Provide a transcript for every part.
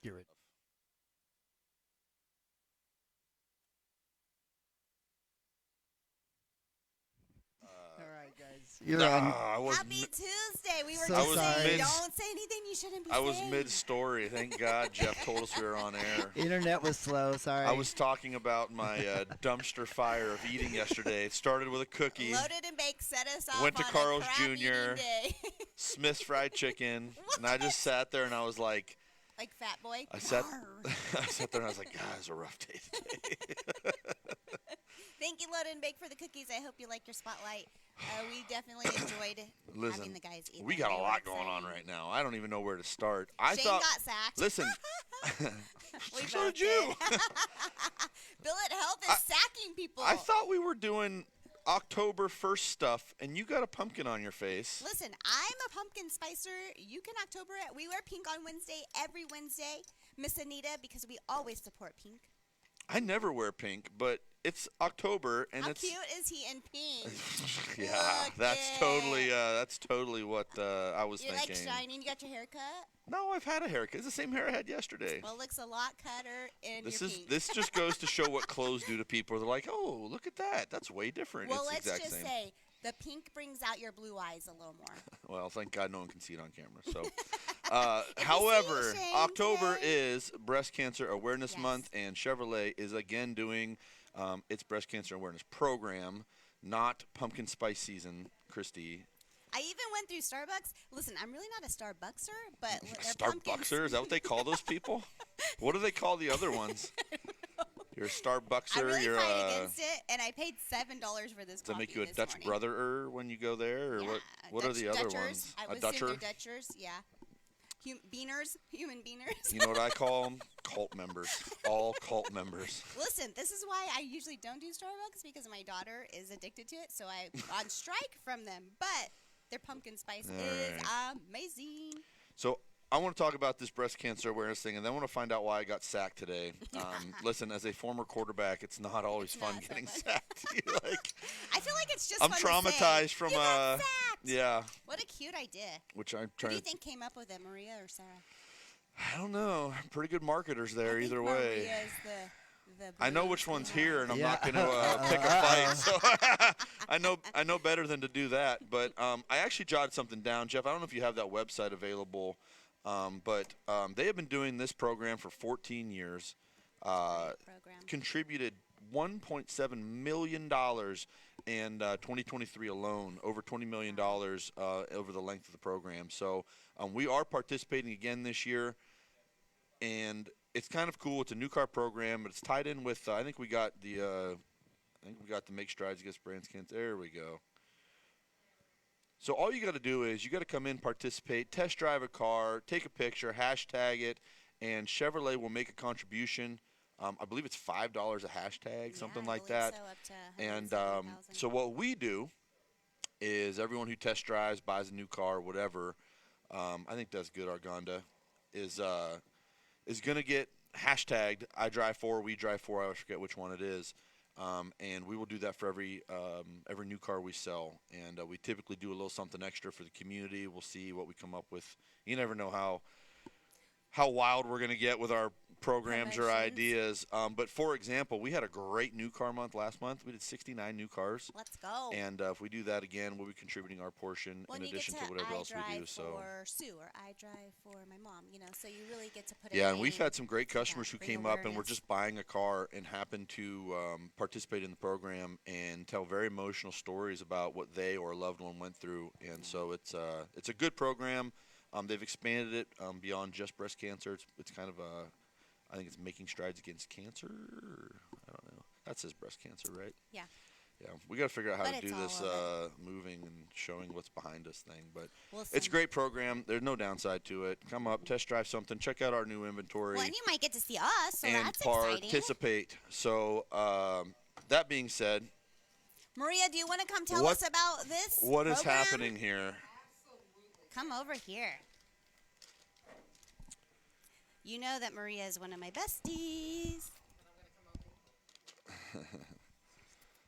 accurate. All right, guys. You're on. I was Happy Tuesday. We were So just sorry. saying, don't say anything you shouldn't be I was saying. mid-story. Thank God Jeff told us we were on air. Internet was slow. Sorry. I was talking about my dumpster fire of eating yesterday. It started with a cookie, Loaded and Baked set us off Went to on Carl's a crap Jr. eating day. Smith's Fried Chicken, and I just sat there and I was like, Like Fat Boy. I sat Arr. I sat there and I was like, God, it's a rough day today. Thank you, Loaded and Baked, for the cookies. I hope you like your spotlight. We definitely enjoyed Listen, having the guys eat we them. got a They were lot going on exciting. right now. I don't even know where to start. I Shane thought, got sacked. listen, We so both did you. Billet Health is sacking people. I thought we were doing October 1st stuff, and you got a pumpkin on your face. Listen, I'm a pumpkin spicer. You can October it. We wear pink on Wednesday, every Wednesday. Miss Anita, because we always support pink. I never wear pink, but it's October, and How it's cute is he in pink? yeah. Look That's totally what I was You thinking. like shining? You got your hair cut? No, I've had a haircut. It's the same hair I had yesterday. Well, it looks a lot cutter in your pink. This just goes to show what clothes do to people. They're like, oh, look at that. That's way different. Well, it's the let's exact just same. say the pink brings out your blue eyes a little more. Well, thank God no one can see it on camera. So, If you however, see Shane October today- is Breast Cancer Awareness Yes. Month, and Chevrolet is again doing its Breast Cancer Awareness program, not pumpkin spice season, Christy. I even went through Starbucks. Listen, I'm really not a Starbuckser, but their pumpkins. Starbuckser? Is that what they call those people? What do they call the other ones? You're a Starbuckser. I really you're fight against it, and I paid $7 for this Does that coffee make you a this Dutch morning. brother when you go there, or Yeah, what are the other Dutchers. ones? I A would Dutcher? assume they're Dutchers, yeah. Beaners, human beaners. You know what I call them? Cult members. All cult members. Listen, this is why I usually don't do Starbucks, because my daughter is addicted to it, so I'm on strike from them. But their pumpkin spice is amazing. So I want to talk about this breast cancer awareness thing, and then I want to find out why I got sacked today. Listen, as a former quarterback, it's not always It's fun not so getting fun. sacked. I feel like it's just I'm fun to traumatized say, from "You got sacked." yeah, What a cute idea. which I'm Who trying do you to. think came up with it, Maria or Sarah? I don't know. Pretty good marketers there, I think either way. Maria's the I know blue which one's beehive. here, and I'm Yeah. not going to pick a fight. So I know better than to do that. But I actually jotted something down, Jeff. I don't know if you have that website available, but they have been doing this program for 14 years. Program. Contributed $1.7 million in 2023 alone, over $20 million over the length of the program. So we are participating again this year, and it's kind of cool. It's a new car program, but it's tied in with I think we got the Make Strides Against Breast Cancer. There we go. So all you got to do is you got to come in, participate, test drive a car, take a picture, hashtag it, and Chevrolet will make a contribution. I believe it's $5 a hashtag, something like that. So, up to And 170,000. so what we do is everyone who test drives, buys a new car, whatever, I think that's good, Argonda, is going to get hashtagged I drive for, we drive for, I forget which one it is. And we will do that for every new car we sell. And we typically do a little something extra for the community. We'll see what we come up with. You never know how wild we're going to get with our programs or Promotions. ideas. But, for example, we had a great new car month last month. We did 69 new cars. Let's go. And if we do that again, we'll be contributing our portion Well, in and you addition get to whatever I else we drive do. So. for Sue, or I drive for my mom, so you really get to put it Yeah, in. and we've had some great customers who bring came up and were awareness. just buying a car and happened to participate in the program and tell very emotional stories about what they or a loved one went through. And so it's a good program. They've expanded it beyond just breast cancer. It's kind of I think it's Making Strides Against Cancer. I don't know. That says breast cancer, right? Yeah. Yeah, we got to figure out how But to it's do all this of moving and showing what's behind us thing. But Listen. it's a great program. There's no downside to it. Come up, test drive something, check out our new inventory, Well, and you might get to see us, so and that's exciting. participate. So that being said, Maria, do you want to come tell What- us about this what is program? happening here? Come over here. You know that Maria is one of my besties.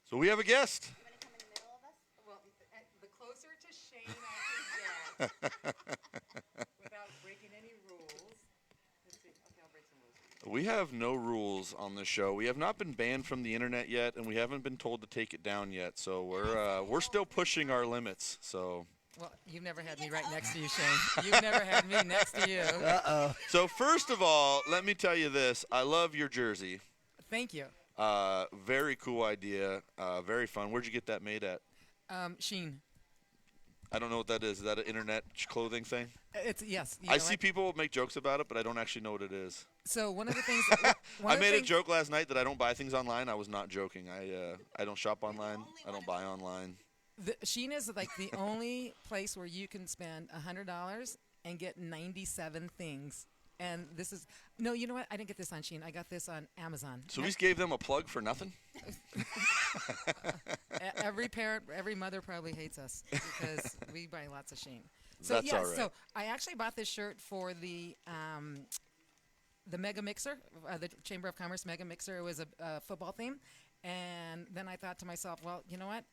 So we have a guest. You want to come in the middle of us? Well, the closer to Shane I can get without breaking any rules. Let's see. Okay, I'll We have no rules on this show. We have not been banned from the internet yet, and we haven't been told to take it down yet. So we're still pushing our limits. So. Well, you've never had me right next to you, Shane. You've never had me next to you. Uh-oh. So first of all, let me tell you this. I love your jersey. Thank you. Very cool idea. Very fun. Where'd you get that made at? Sheen. I don't know what that is. Is that an internet clothing thing? It's yes. I see people make jokes about it, but I don't actually know what it is. So one of the things. I made a joke last night that I don't buy things online. I was not joking. I don't shop online. I don't buy online. Sheen is like the only place where you can spend $100 and get 97 things. And this is no, you know what? I didn't get this on Sheen. I got this on Amazon. So we gave them a plug for nothing. Every parent, every mother probably hates us because we buy lots of Sheen. So That's yeah, all right. so I actually bought this shirt for the Mega Mixer, the Chamber of Commerce Mega Mixer. It was a football theme, and then I thought to myself, well, you know what?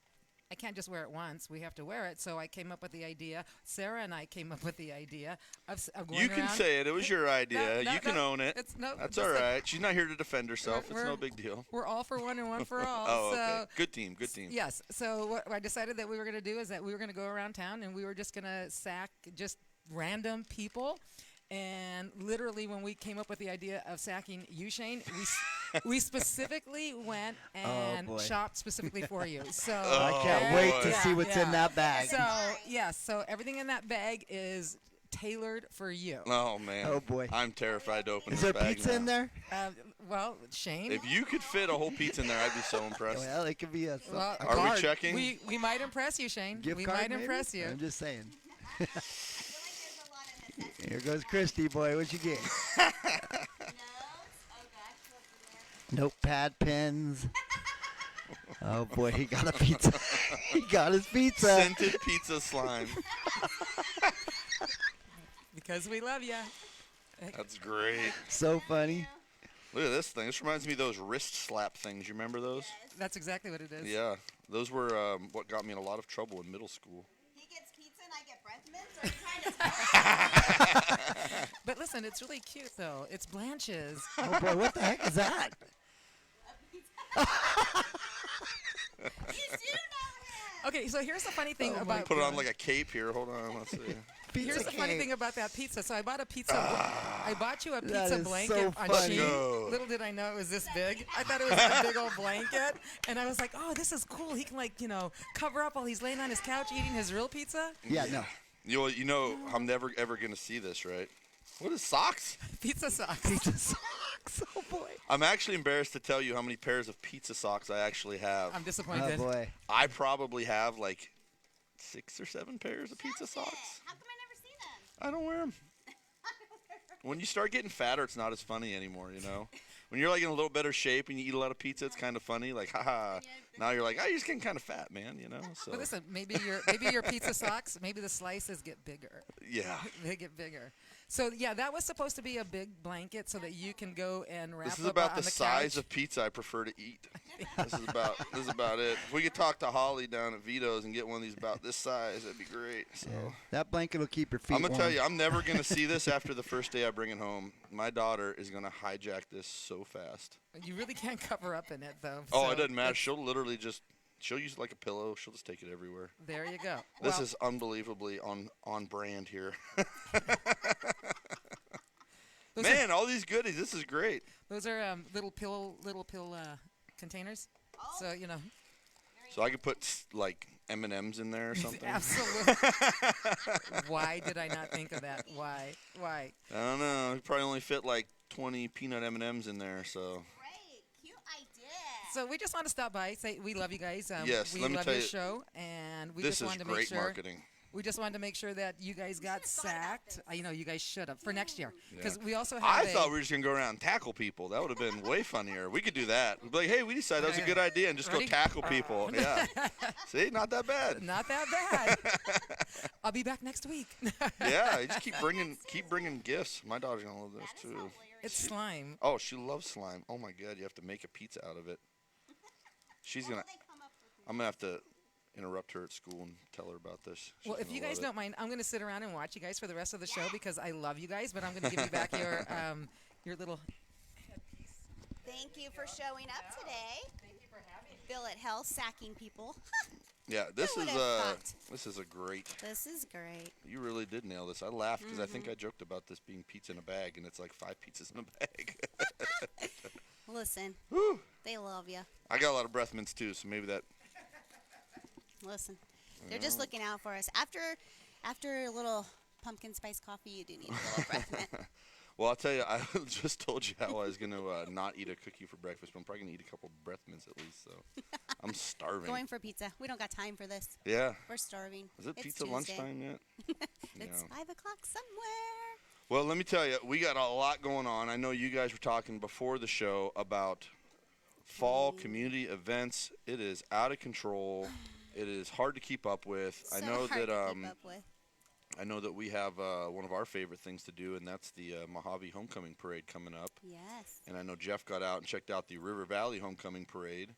I can't just wear it once. We have to wear it. So I came up with the idea. Sarah and I came up with the idea of going You can around. say it. It was your idea. No, you can own it. That's all right. She's not here to defend herself. It's no big deal. We're all for one and one for all. Oh, so, okay. Good team. Good team. Yes. So what I decided that we were going to do is that we were going to go around town and we were just going to sack just random people. And literally, when we came up with the idea of sacking you, Shane, we specifically went and shopped specifically for you. So I can't wait to see what's in that bag. So yes, so everything in that bag is tailored for you. Oh man. Oh boy. I'm terrified to open Is this there bag pizza now. in there? Well, Shane. If you could fit a whole pizza in there, I'd be so impressed. Well, it could be a Well, Are card. we checking? We might impress you, Shane. Gift we card, might maybe? impress you. I'm just saying. I feel like there's a lot in this. Here goes Christy, boy. What you get? Notes. Oh gosh, what's in there? Notepad, pens. Oh boy, he got a pizza. He got his pizza. Scented pizza slime. Because we love you. That's great. So funny. Look at this thing. This reminds me of those wrist slap things. You remember those? That's exactly what it is. Yeah. Those were what got me in a lot of trouble in middle school. He gets pizza and I get breath mints. Are you trying to tell me? But listen, it's really cute though. It's Blanche's. Oh boy, what the heck is that? You do know him. Okay, so here's the funny thing Oh, about Put it on like a cape here. Hold on. Let's see. Here's the funny thing about that pizza. So I bought a pizza. I bought you a That pizza is blanket so on funny. Shein. No. Little did I know it was this big. I thought it was a big old blanket, and I was like, "Oh, this is cool. He can cover up while he's laying on his couch eating his real pizza." Yeah, no. You know, I'm never ever gonna see this, right? What is socks? Pizza socks. Pizza socks. Oh boy. I'm actually embarrassed to tell you how many pairs of pizza socks I actually have. I'm Oh disappointed. boy. I probably have like 6 or 7 pairs of pizza socks. How come I never see them? I don't wear them. When you start getting fatter, it's not as funny anymore, you know? When you're like in a little better shape and you eat a lot of pizza, it's kind of funny. Like, haha. Now you're like, oh, you're just getting kind of fat, man, you know? So But listen, maybe your pizza socks, maybe the slices get bigger. yeah. They get bigger. So yeah, that was supposed to be a big blanket so that you can go and wrap This is up about on the the size couch. of pizza I prefer to eat. This is about it. If we could talk to Holly down at Vito's and get one of these about this size, that'd be great. So That blanket will keep your feet I'm gonna warm. tell you, I'm never gonna see this after the first day I bring it home. My daughter is gonna hijack this so fast. You really can't cover up in it though. Oh, so it doesn't matter. it's- She'll use it like a pillow. She'll just take it everywhere. There you go. This Well, is unbelievably on brand here. those Man, all these goodies. This is great. Those are little pill containers. So So I could put like M&Ms in there or something. absolutely. Why did I not think of that? Why? I don't know. You probably only fit like 20 peanut M&Ms in there. So Great, cute idea. So we just want to stop by, say we love you guys. Yes, we let me love tell your you, show, and we this just is wanted to make great sure. marketing. We just wanted to make sure that you guys got sacked. You guys should have for next year, because Yeah. we also have. I thought we were just gonna go around and tackle people. That would have been way funnier. We could do that. We'd be like, hey, we decided that was a good idea, and just Ready? go tackle people. Yeah. See, not that bad. Not that bad. I'll be back next week. Yeah, you just keep bringing gifts. My daughter's gonna love this That is too. hilarious. It's slime. Oh, she loves slime. Oh my God, you have to make a pizza out of it. She's What gonna. will they come up with? I'm gonna have to interrupt her at school and tell her about this. She's Well, if gonna you guys love it. don't mind, I'm going to sit around and watch you guys for the rest of the show because I love you guys. But I'm going to give you back your little Thank you for showing up today. Thank you for having me. Bill at Hell sacking people. Yeah, this Who is would've thought? this is a great. This is great. You really did nail this. I laughed because I think I joked about this being pizza in a bag, and it's like 5 pizzas in a bag. Listen, Whew. they love you. I got a lot of breath mints too, so maybe that. Listen, they're just looking out for us. After a little pumpkin spice coffee, you do need a little breath mint. Well, I'll tell you, I just told you how I was going to not eat a cookie for breakfast, but I'm probably going to eat a couple breath mints at least, so I'm starving. Going for pizza. We don't got time for this. Yeah. We're starving. Is it It's pizza Tuesday. lunchtime yet? It's Yeah. 5 o'clock somewhere. Well, let me tell you, we got a lot going on. I know you guys were talking before the show about fall community events. It is out of control. It is hard to keep up with. So I know hard that to keep up with. I know that we have one of our favorite things to do, and that's the Mohave Homecoming Parade coming up. Yes. And I know Jeff got out and checked out the River Valley Homecoming Parade,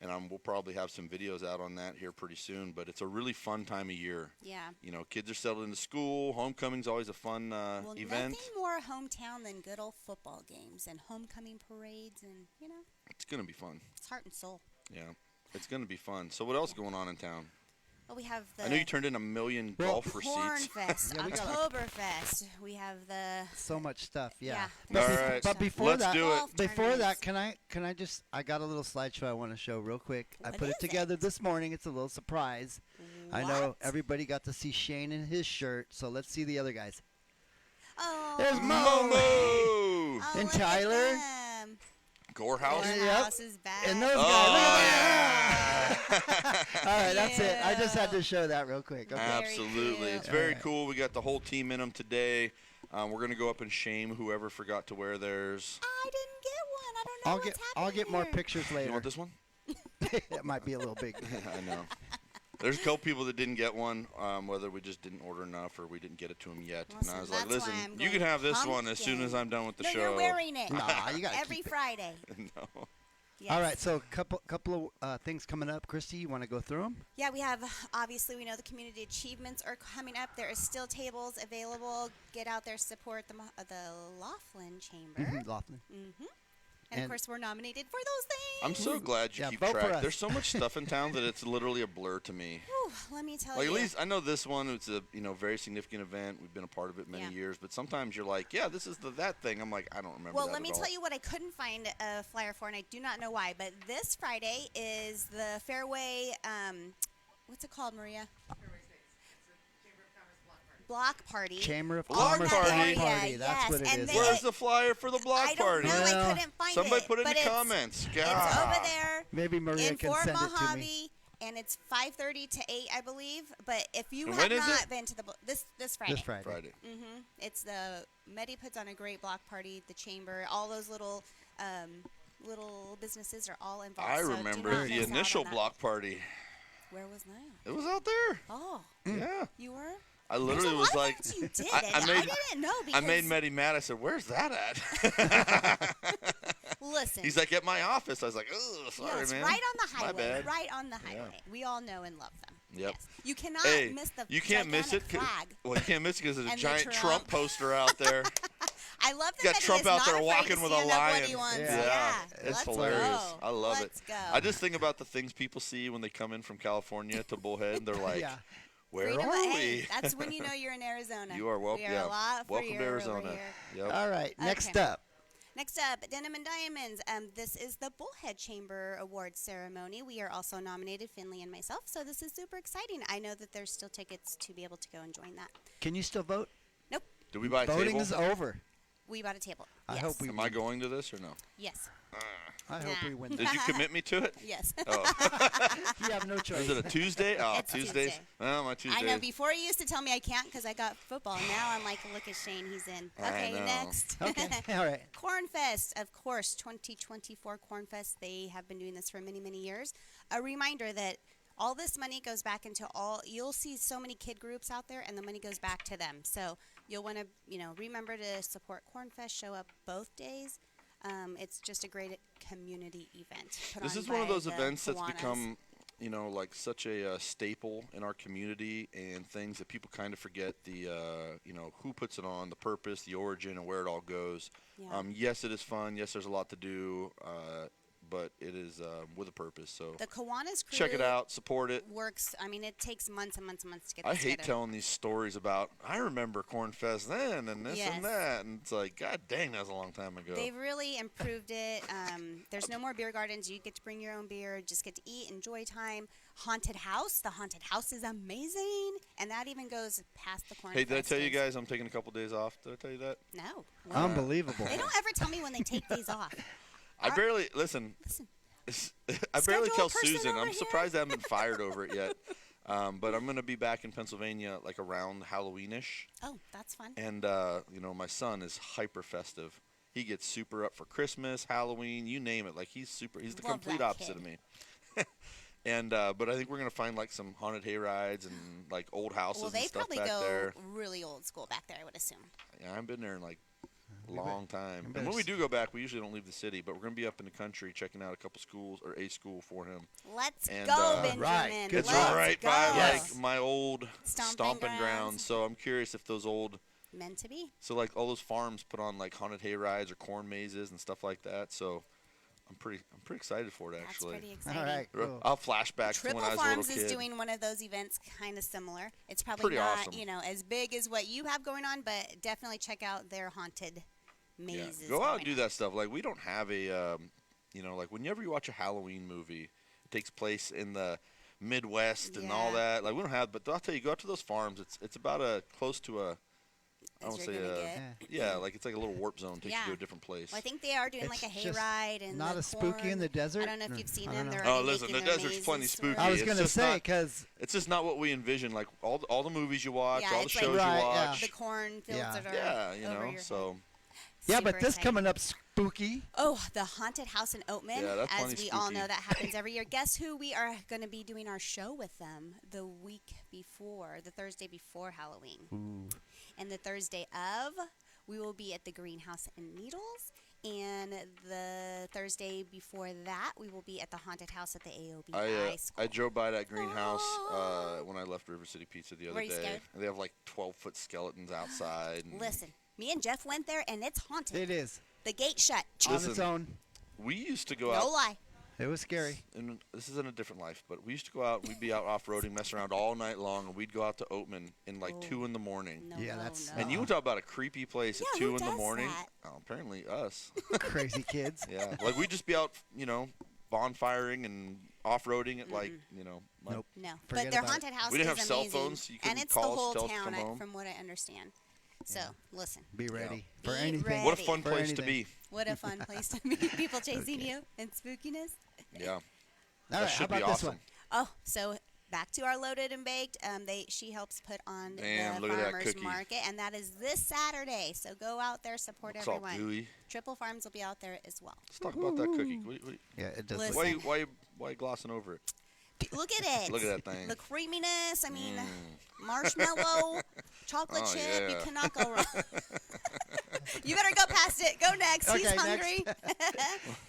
and we'll probably have some videos out on that here pretty soon. But it's a really fun time of year. Yeah. You know, kids are settled into school. Homecoming's always a fun Well, event. nothing more hometown than good old football games and homecoming parades, and It's going to be fun. it's heart and soul. Yeah, it's going to be fun. So what else is going on in town? Well, we have the I know you turned in 1 million golf receipts. Cornfest, Yeah, we got Oktoberfest. We have the So much stuff. Yeah. there's All so much right. But stuff. before Let's that, do it. Golf Before tournaments. that, can I just? I got a little slideshow I want to show real quick. I What put is it together it? this morning. It's a little surprise. I know What? everybody got to see Shane in his shirt, so let's see the other guys. Oh, There's Mo. Momo! oh, and look at Tyler. them. Gorehouse? Yep. Morehouse is back. And those Oh, guys. Look yeah. at that. All right, that's it. I just had to show that real quick. Okay. Very Absolutely. cute. It's very Alright. cool. We got the whole team in them today. We're going to go up and shame whoever forgot to wear theirs. I didn't get one. I don't know what's I'll happening get more here. pictures You later. want this one? It might be a little big. I know. There's a couple people that didn't get one, whether we just didn't order enough or we didn't get it to them yet. Listen, and I was like, that's why listen, I'm you can going have this one as soon as pumpkin. I'm done with the No, show. you're wearing it. Nah, you gotta Every keep it. Friday. No. Yes. All right, so couple of things coming up. Christy, you want to go through them? Yeah, we have, obviously, we know the community achievements are coming up. There is still tables available. Get out there, support the Laughlin Chamber. Laughlin. And, of And- course, we're nominated for those things. I'm so glad you Yeah, keep vote for track. us. There's so much stuff in town that it's literally a blur to me. Whew, let me tell Like you. at least I know this one. It's a very significant event. We've been a part of it many Yeah. years. But sometimes you're like, yeah, this is that thing. I'm like, I don't remember. Well, that let me at all. tell you what I couldn't find a flyer for, and I do not know why. But this Friday is the Fairway, what's it called, Maria? Block party. Chamber of Block Commerce party. Block Party. Yeah, That's yes, what it and is. they- Where's the flyer for the block I don't party? know. Yeah. I couldn't find Somebody it. put it in but the it's- comments. It's God. over there Maybe Maria in can Fort send it to Mohave, me. and it's 5:30 to 8, I believe. But if you And have when is not it? been to this Friday, This Friday. Friday. It's the Medi puts on a great block party. The chamber, all those little businesses are all involved. I so do remember not the miss out on initial that. block party. Where was that? It was out there. Oh, Yeah. you were. I There's literally a was lot like, of things you did, I and I made- didn't know I because made Meddy mad. I said, "Where's that at?" listen. He's like, "At my office." I was like, "Oh, sorry, yes, man." right on the My highway. bad. Right on the highway. We all know and love them. Yep. Yes. You cannot Hey, miss the you can't miss it. gigantic flag. Well, you can't miss it because there's a And the giant Trump Trump. poster out there. I love that. Got that he Trump is out not there afraid walking to with a stand up what lion. he wants. Yeah, it's Let's hilarious. Go. I love Let's it. Go. I just think about the things people see when they come in from California to Bullhead, and they're like, Yeah. "Where Freedom are of- we?" Hey, that's when you know you're in Arizona. You are welcome. We are Yeah, a lot welcome to freer over Arizona. here. Yep. All right, next Okay. up. Next up, Denim and Diamonds. This is the Bullhead Chamber Awards ceremony. We are also nominated, Finley and myself, so this is super exciting. I know that there's still tickets to be able to go and join that. Can you still vote? Nope, Do we buy a Voting table? is over. we bought a table. I yes. hope we Am I going to this or no? Yes. I hope Nah. we win. Did you commit me to it? Yes. Oh, You have no choice. is it a Tuesday? Oh, It's Tuesdays. Tuesday. Oh, my Tuesdays. I know. Before you used to tell me I can't because I got football. Now I'm like, look at Shane, he's in. I Okay, know. next. Okay. All right. Cornfest, of course, 2024 Cornfest. They have been doing this for many, many years. A reminder that all this money goes back into you'll see so many kid groups out there, and the money goes back to them. So you'll want to, remember to support Cornfest. Show up both days. It's just a great community event. put This on is one of by those the events that's Kiwanis. become like such a staple in our community, and things that people kind of forget who puts it on, the purpose, the origin, and where it all goes. Yeah. Yes, it is fun. Yes, there's a lot to do, but it is with a purpose. So The Kiwanis crew check it out, support it. works. I mean, it takes months and months and months to get I this hate together. telling these stories about, I remember Corn Fest then and this Yes. and that. And it's like, God dang, that was a long time ago. They've really improved it. There's no more beer gardens. You get to bring your own beer. Just get to eat, enjoy time. Haunted house. The haunted house is amazing, and that even goes past the Corn Hey, did I Fest tell you days. guys I'm taking a couple days off? Did I tell you that? No. Unbelievable. They don't ever tell me when they take days off. I barely, listen. Listen. I barely Schedule tell person Susan. over I'm here. surprised I haven't been fired over it yet. But I'm going to be back in Pennsylvania like around Halloweenish. Oh, that's fun. And, my son is hyper festive. He gets super up for Christmas, Halloween, you name it. Like, he's the Love complete that opposite kid. of me. And but I think we're going to find like some haunted hay rides and like old houses Well, and they stuff probably back go there. really old school back there, I would assume. Yeah, I haven't been there in like a long time. better And when we s- do go back, we usually don't leave the city, but we're going to be up in the country checking out a couple schools or a school for him. Let's And, go, right. Benjamin. Good It's Let's right go. by Yes. like my old Stomping stomping grounds. grounds. So I'm curious if those old, Meant to be. so like all those farms put on like haunted hay rides or corn mazes and stuff like that. So I'm pretty excited for it That's actually. pretty exciting. All right. Cool. I'll flashback to Triple when I was Farms a little is kid. doing one of those events kind of similar. It's probably Pretty not, awesome. as big as what you have going on, but definitely check out their haunted mazes. Go out and going do on. that stuff. Like we don't have a, like whenever you watch a Halloween movie, it takes place in the Midwest and all Yeah. that. Like we don't have, but I'll tell you, go out to those farms. It's about close to a, I As won't you're say gonna a, get. yeah, like it's like a little warp zone takes you Yeah. to a different place. Well, I think they are doing like a It's hayride just and not the as spooky in corn. the desert? I don't know if No, you've seen I them. don't They're know. Oh, already listen, making the their desert's plenty mazes spooky. for I it. was It's going to just say, not- because It's just not what we envision. Like all the movies you watch, Yeah, all the it's shows like Right, you yeah. watch. the cornfields Yeah. that are Yeah, over your so head. yeah, Super but this exciting. coming up spooky. Oh, the haunted house in Oatman. Yeah, that's As plenty we all spooky. know, that happens every year. Guess who we are going to be doing our show with them the week before, the Thursday before Halloween. Ooh. And the Thursday of, we will be at the Greenhouse in Needles. And the Thursday before that, we will be at the haunted house at the AOB High School. I drove by that greenhouse Oh. when I left River City Pizza the Were other you day. scared? And they have like 12-foot skeletons outside. And Listen, me and Jeff went there, and it's haunted. It is. The gate shut. On Listen, its own. we used to go No out. lie. It was scary. And this is in a different life, but we used to go out. We'd be out off-roading, mess around all night long, and we'd go out to Oatman in like Oh. 2 in the morning. No, Yeah, no, that's- no. And you talk about a creepy place Yeah, at who 2 in the does morning. that? Oh, apparently us. Crazy kids. Yeah, like we'd just be out, bonfiring and off-roading at like, like Nope. No, Forget but their about it. haunted house We didn't is have cell amazing, phones. You and couldn't it's call the us, whole tell us to town, come home. from what I understand. So listen, Be ready Be for anything. ready. What a fun For place to anything. be. what a fun place to meet people chasing you and spookiness. Yeah, All that right, how should be about this awesome. one? Oh, so back to our loaded and baked. She helps put on Damn, the look at that farmers cookie. market, and that is this Saturday. So go out there, support It's all everyone. gooey. Triple Farms will be out there as well. Let's talk about that cookie. Yeah, it does. Listen. Look, Why you glossing over it? Look at it. Look at that thing. The creaminess. I mean, marshmallow, chocolate Oh, chip. You yeah. cannot go wrong. You better go past it. Go next. He's Okay, next. hungry.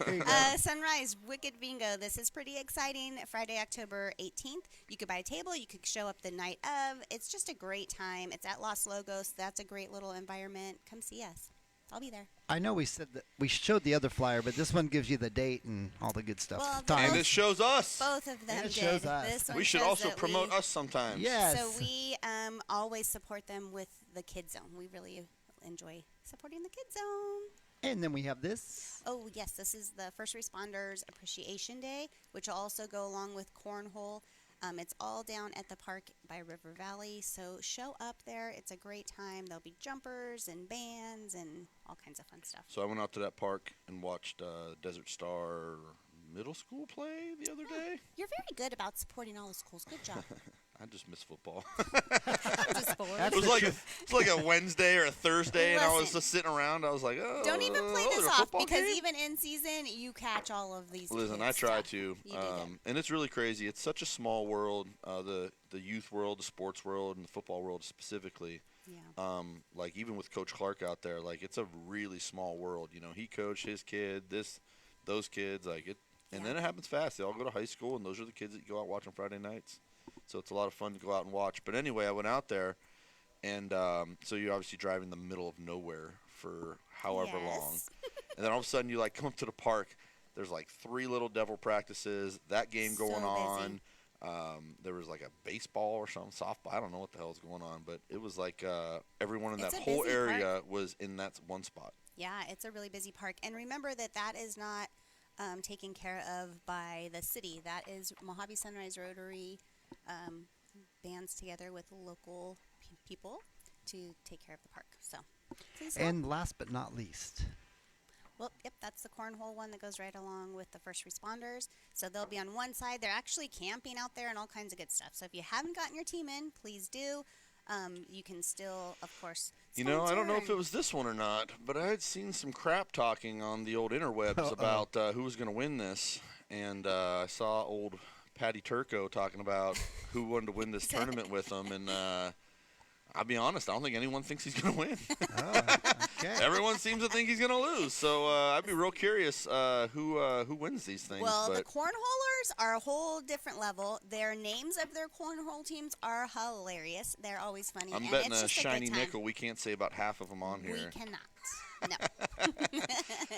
here you go. Sunrise Wicked Bingo. This is pretty exciting. Friday, October 18th. You could buy a table. You could show up the night of. It's just a great time. It's at Los Logos. That's a great little environment. Come see us. I'll be there. I know we said that we showed the other flyer, but this one gives you the date and all the good stuff. Well, Time. And it shows us. Both of them it did. shows us. This one We should shows also that promote we- us sometimes. Yes. So we always support them with the Kid Zone. We really enjoy supporting the Kid Zone. And then we have this. Oh, yes, this is the First Responders Appreciation Day, which will also go along with Cornhole. It's all down at the park by River Valley, so show up there. It's a great time. There'll be jumpers and bands and all kinds of fun stuff. So I went out to that park and watched Desert Star Middle School play the other day. You're very good about supporting all the schools. Good job. I just miss football. Just bored. That's It was the like truth. it's like a Wednesday or a Thursday, and I was Listen. just sitting around. I was like, oh, Don't even play there's this a off football because game? even in season, you catch all of these. Listen, kids' I try stuff. to, You do that. and it's really crazy. It's such a small world, the youth world, the sports world, and the football world specifically. Yeah. Like even with Coach Clark out there, like it's a really small world. He coached his kid, those kids, like it. And Yeah. then it happens fast. They all go to high school, and those are the kids that you go out and watch on Friday nights. So it's a lot of fun to go out and watch. But anyway, I went out there, and so you're obviously driving in the middle of nowhere for however long. Yes. And then all of a sudden you like come up to the park. There's like 3 Little Devil practices, that game So going busy. on. There was like a baseball or something, softball. I don't know what the hell's going on, but it was like everyone in It's that a whole busy area park. was in that one spot. Yeah, it's a really busy park. And remember that is not taken care of by the city. That is Mojave Sunrise Rotary bands together with local people to take care of the park. So, please help. And last but not least, Well, yep, that's the cornhole one that goes right along with the first responders. So they'll be on one side. They're actually camping out there and all kinds of good stuff. So if you haven't gotten your team in, please do. You can still, of course, You know, I don't know if sponsor it was this one or not, but I had seen some crap talking on the old interwebs about who was going to win this. And I saw old Patty Turco talking about who wanted to win this tournament with him. And I'll be honest, I don't think anyone thinks he's going to win. okay. Everyone seems to think he's going to lose. So I'd be real curious who wins these things. Well, the but cornholers are a whole different level. Their names of their cornhole teams are hilarious. They're always funny. I'm and betting it's a just shiny good time. nickel we can't say about half of them on here. We cannot. No.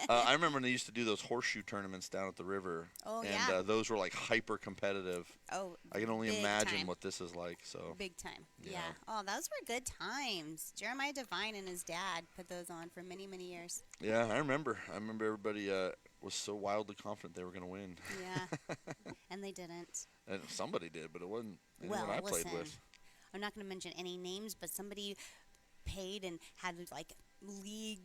I remember when they used to do those horseshoe tournaments down at the river. Oh, and yeah. Those were like hyper competitive. Oh, I can only big imagine time. what this is like. So Big time. Yeah. Yeah. Oh, those were good times. Jeremiah Devine and his dad put those on for many, many years. yeah, I remember. Everybody was so wildly confident they were going to win. Yeah. And they didn't. And somebody did, but it wasn't anyone Well, I played listen, with. I'm not going to mention any names, but somebody paid and had like league,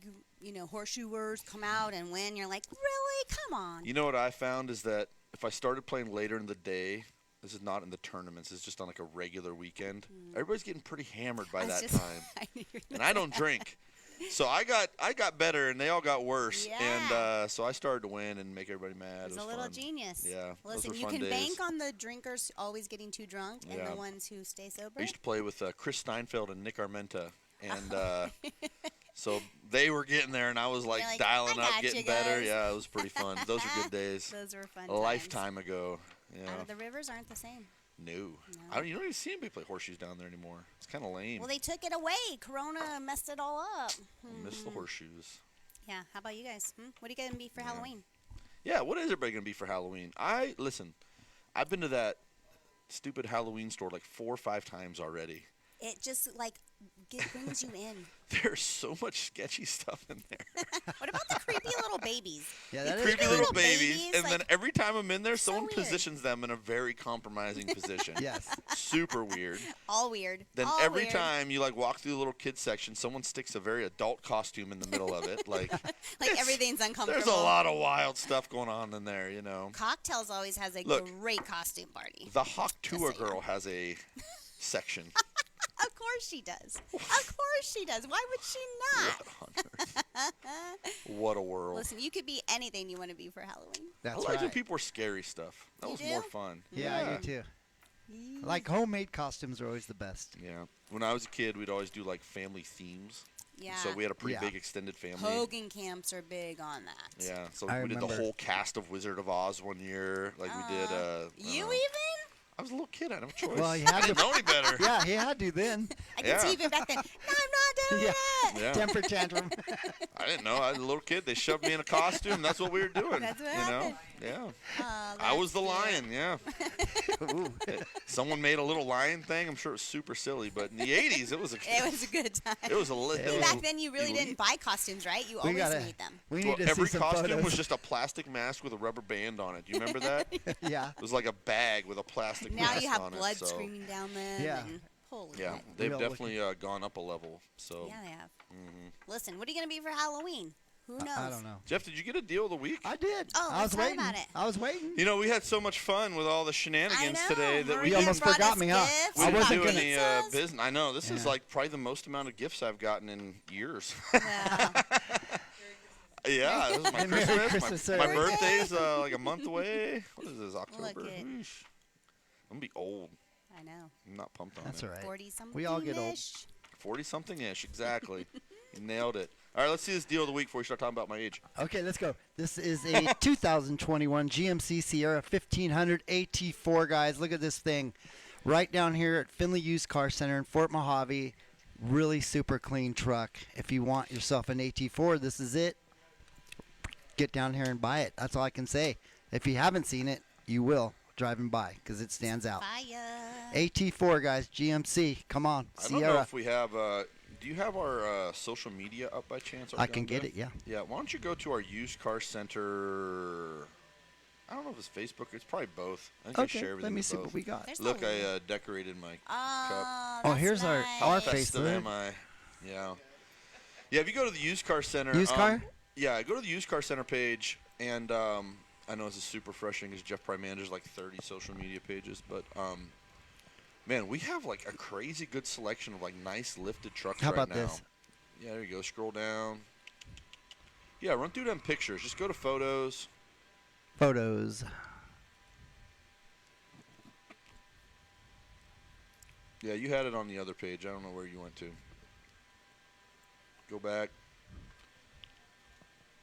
horseshoers come out and win. You're like, really? Come on. You know what I found is that if I started playing later in the day, this is not in the tournaments, it's just on like a regular weekend, everybody's getting pretty hammered by I was that just- time. I knew you were And gonna I don't drink. So I got better, and they all got worse. Yeah. And so I started to win and make everybody mad. He's It a was little fun. genius. Yeah, those Listen, were you fun can days. bank on the drinkers always getting too drunk and Yeah. the ones who stay sober. I used to play with Chris Steinfeld and Nick Armenta, and so they were getting there, and I was like, You're like, dialing "I up, got getting you better. guys." Yeah, it was pretty fun. Those were good days. Those were fun A times. lifetime ago. Yeah. The rivers aren't the same. No. No. You don't even see anybody play horseshoes down there anymore. It's kind of lame. Well, they took it away. Corona messed it all up. I miss the horseshoes. Yeah. How about you guys? What are you going to be for Halloween? Yeah, what is everybody going to be for Halloween? Listen, I've been to that stupid Halloween store like 4 or 5 times already. It just brings you in. There's so much sketchy stuff in there. What about the creepy little babies? Yeah, that is Creepy creepy. little babies. babies, And then like, every time I'm in there, so someone weird. positions them in a very compromising position. Yes. Super weird. All weird. Then all every weird. time you walk through the little kids section, someone sticks a very adult costume in the middle of it. Like it's- everything's uncomfortable. There's a lot of wild stuff going on in there, Cocktails always has a Look, great costume party. The Hawk Tua Just saying. girl has a section. Of course she does. Of course she does. Why would she not? What a world. Listen, you could be anything you want to be for Halloween. I That's liked when right. people were scary stuff. That You was do? more fun. Yeah, I do too. Like homemade costumes are always the best. Yeah. When I was a kid, we'd always do family themes. Yeah. So we had a pretty Yeah. big extended family. Hogan camps are big on that. Yeah. So I we did the remember. whole cast of Wizard of Oz one year. We did. You uh, even? I was a little kid. I didn't have a choice. Well, you I had didn't to- know any better. Yeah, he had to then. I can Yeah. see even back then. No, I'm not doing Yeah. it. Yeah. Temper tantrum. I didn't know. I was a little kid. They shoved me in a costume. That's what we were doing. That's what you happened. know? Yeah. Oh, I was the that's lion. Yeah. Ooh. Someone made a little lion thing. I'm sure it was super silly, but in the '80s, it was a. cute. It was a good time. It was a. And back then, you really didn't buy costumes, right? You We always gotta. made them. We need Well, to every see some costume photos. was just a plastic mask with a rubber band on it. Do you remember that? It Yeah. was like a bag with a plastic Now mask you have on blood it. So, screaming down them. Yeah. And holy yeah, heck. they've Real definitely gone up a level. So, Yeah, they have. Mm-hmm. Listen, what are you going to be for Halloween? Who knows? I don't know. Jeff, did you get a deal of the week? I did. Oh, I was let's talk waiting. about it. I was waiting. You know, we had so much fun with all the shenanigans I know. today that we You Maria almost brought forgot us me, huh? gifts. we I didn't wasn't do gonna- any pizzas. business. I know this is Yeah. probably the most amount of gifts I've gotten in years. Wow. Yeah, this is my And Merry Christmas. Christmas, My everybody. birthday's like a month away. What is this, October? Look it. Whoosh. I'm going to be old. I know. I'm not pumped on That's it. all right. 40 something. We all get old. 40-something-ish, exactly. You nailed it. All right, let's see this deal of the week before we start talking about my age. Okay, let's go. This is a 2021 GMC Sierra 1500 AT4, guys. Look at this thing. Right down here at Finley Used Car Center in Fort Mohave. Really super clean truck. If you want yourself an AT4, this is it. Get down here and buy it. That's all I can say. If you haven't seen it, you will driving by because it stands out. Fire. AT4, guys. GMC. Come on. I don't know Sierra. if we have. Do you have our social media up by chance? I can get it, yeah. Yeah. Why don't you go to our used car center? I don't know if it's Facebook. It's probably both. I think I Okay, share everything. let me with see both. what we got. There's Look, the- I decorated my cup. Oh, Oh, that's here's our nice. face Festive there. am I? Yeah. Yeah, if you go to the used car center. Used car? Yeah, go to the used car center page, and I know this is super frustrating because Jeff probably manages like 30 social media pages, but man, we have like a crazy good selection of like nice lifted trucks How right about now. this? Yeah, there you go. Scroll down. Yeah, run through them pictures. Just go to photos. Photos. Yeah, you had it on the other page. I don't know where you went to. Go back.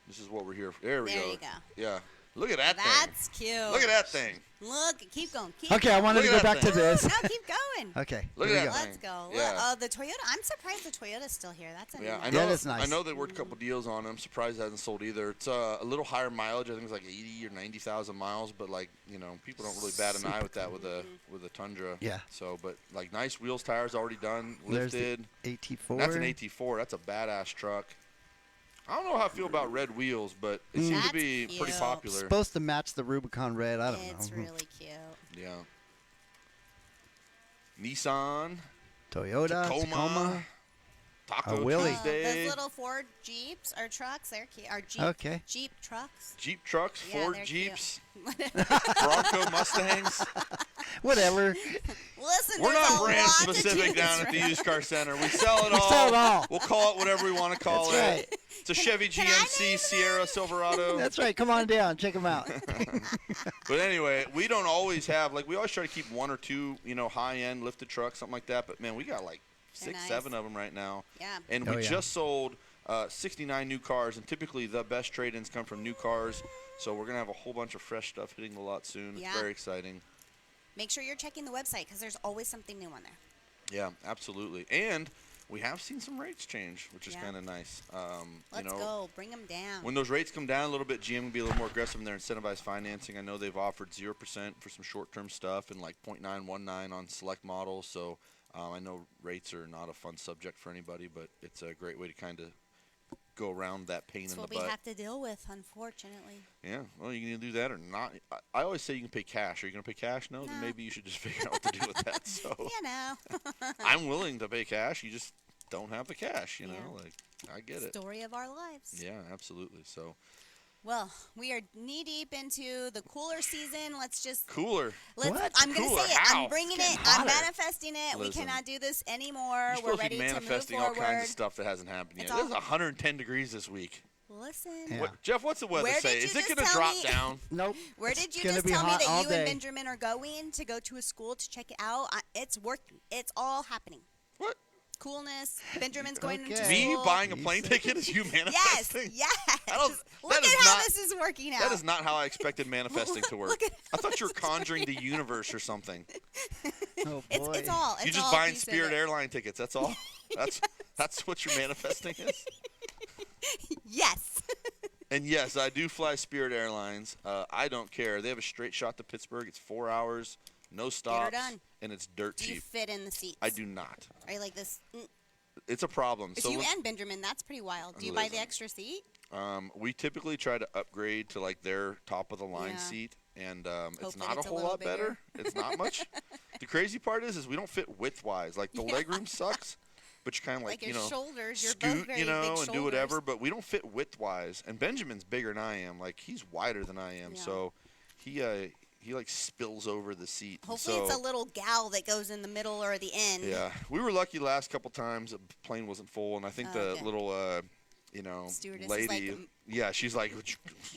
This is what we're here for. There we There go. you go. Yeah. Look at that That's thing. cute. Look at that thing. Look, keep going. Keep Okay, I going. wanted to Look go at back that to this. No, keep going. Okay, Look here at we that go. thing. Let's go. Yeah. Look, oh, the Toyota. I'm surprised the Toyota's still here. That's a new Yeah, one. I know. that's nice. I know there were a couple deals on it. I'm surprised it hasn't sold either. It's a little higher mileage. I think it's like 80 or 90,000 miles. But like people don't really bat an eye with that with a Tundra. Yeah. So, but like nice wheels, tires already done, There's the lifted. AT4. That's an AT4. That's a badass truck. I don't know how I feel about red wheels, but it seems to That's be pretty cute. popular. Supposed to match the Rubicon Red. I don't It's know. really cute. Yeah. Nissan, Toyota, Tacoma, Taco Willie. Tuesday, Those little Ford Jeeps or trucks, they're cute. Or Jeep, Okay. Jeep trucks. Jeep trucks, Yeah, Ford they're cute. Jeeps, Bronco Mustangs. Whatever. Listen, We're there's not a brand lot to specific choose down at from. the used car center. We sell it all. sell it all. We'll call it whatever we want to call That's it. right. It's a Chevy Can I GMC name Sierra Silverado. That's right. Come on down. Check them out. But anyway, we don't always have we always try to keep one or two high-end lifted trucks, something like that. But man, we got like They're 6, nice. 7 of them right now. Yeah. And Oh, we yeah. just sold 69 new cars, and typically the best trade-ins come from new cars. So we're gonna have a whole bunch of fresh stuff hitting the lot soon. Yeah. It's very exciting. Make sure you're checking the website because there's always something new on there. Yeah, absolutely. And we have seen some rates change, which is Yeah. kind of nice. Let's go. Bring them down. When those rates come down a little bit, GM will be a little more aggressive in their incentivized financing. I know they've offered 0% for some short-term stuff and like 0.919 on select models. So I know rates are not a fun subject for anybody, but it's a great way to kind of go around that pain That's in the what we butt. have to deal with, unfortunately. Yeah, well, you can either do that or not. I always say you can pay cash. Are you going to pay cash? No, then No. maybe you should just figure out what to do with that. So You know. I'm willing to pay cash. You just don't have the cash, you know? Yeah. Like, I get it. Story of our lives. Yeah, absolutely. So Well, we are knee deep into the cooler season. Let's just cooler. What? I'm gonna Cooler? say it. How? I'm bringing It's it. getting I'm hotter. manifesting it. We Listen. cannot do this anymore. You're We're supposed to ready be to move manifesting all forward. kinds of stuff that hasn't happened yet. It's It's all- 110 degrees this week. Listen. Yeah. Jeff, what's the weather Where say? did Is you it just going to tell drop me- down? Nope. Where It's did you gonna just be tell me hot that all you day. and Benjamin are going to go to a school to check it out? It's working. It's all happening. What? Coolness. Benjamin's going into Okay. Me school. buying a plane ticket is you Yes. manifesting? Yes. I don't- Look that at is how not- this is working out. That is not how I expected manifesting to work. Look at I thought you were conjuring the universe or something. Oh, boy. It's all. It's You're just all buying piece of Spirit it. Airline tickets. That's all. That's what your manifesting is. Yes. And yes, I do fly Spirit Airlines. I don't care. They have a straight shot to Pittsburgh. It's 4 hours, no stops, done. and it's dirt Do you cheap. fit in the seats? I do not. Are you like this? It's a problem. It's So you when- and Benjamin. That's pretty wild. Do you buy the Listen. extra seat? we typically try to upgrade to like their top of the line Yeah. seat, and it's Hope that not it's a a whole little lot better. It's not much. The crazy part is we don't fit width wise. Like the leg room sucks, but you're kind of like your shoulders. You're scoot, both very big and shoulders. do whatever. But we don't fit width wise. And Benjamin's bigger than I am. Like he's wider than I am, Yeah. so he like spills over the seat. And Hopefully, so, it's a little gal that goes in the middle or the end. Yeah, we were lucky last couple times. The plane wasn't full, and I think Oh, the okay. little Stewardess is lady. like, Yeah, she's like,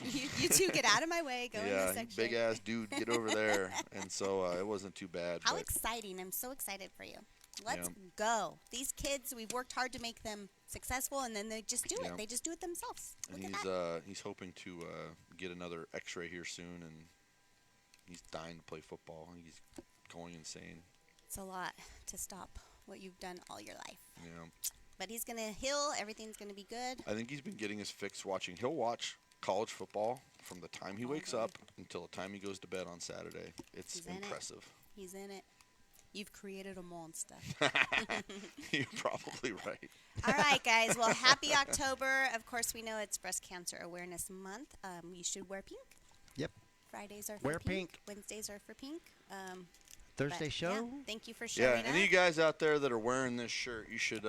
you two get out of my way. Go in yeah, this section. big ass dude, get over there. And so it wasn't too bad. How but exciting! I'm so excited for you. Let's go. These kids, we've worked hard to make them successful, and then they just do it. They just do it themselves. And Look at that. he's hoping to get another X-ray here soon, and he's dying to play football. He's going insane. It's a lot to stop what you've done all your life. Yeah. But he's going to heal. Everything's going to be good. I think he's been getting his fix watching. He'll watch college football from the time he wakes up until the time he goes to bed on Saturday. It's impressive. He's in it. You've created a monster. You're probably right. All right, guys. Well, happy October. Of course, we know it's Breast Cancer Awareness Month. You should wear pink. Yep. Fridays are for Wear pink. Wednesdays are for pink. Thursday show. Yeah, thank you for showing up. Any of you guys out there that are wearing this shirt, you should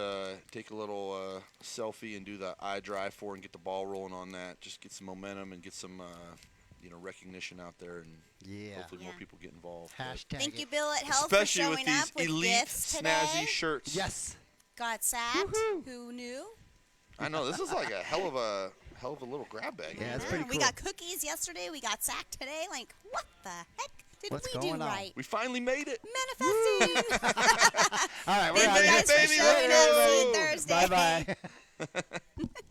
take a little selfie and do the eye dry for and get the ball rolling on that. Just get some momentum and get some recognition out there, and hopefully more people get involved. Hashtag Thank you, it. Bill at Health, Especially for with showing these up with elite, gifts snazzy today. shirts. Yes. Got sacked. Woohoo. Who knew? I know, this is like a hell of a little grab bag. Yeah, it's Yeah, pretty cool. We got cookies yesterday. We got sacked today. Like, what the heck did What's we going do on? right? We finally made it. Manifesting. All right, we're Thank out you of here. guys for Baby, showing up. See you later. Thursday. Bye-bye.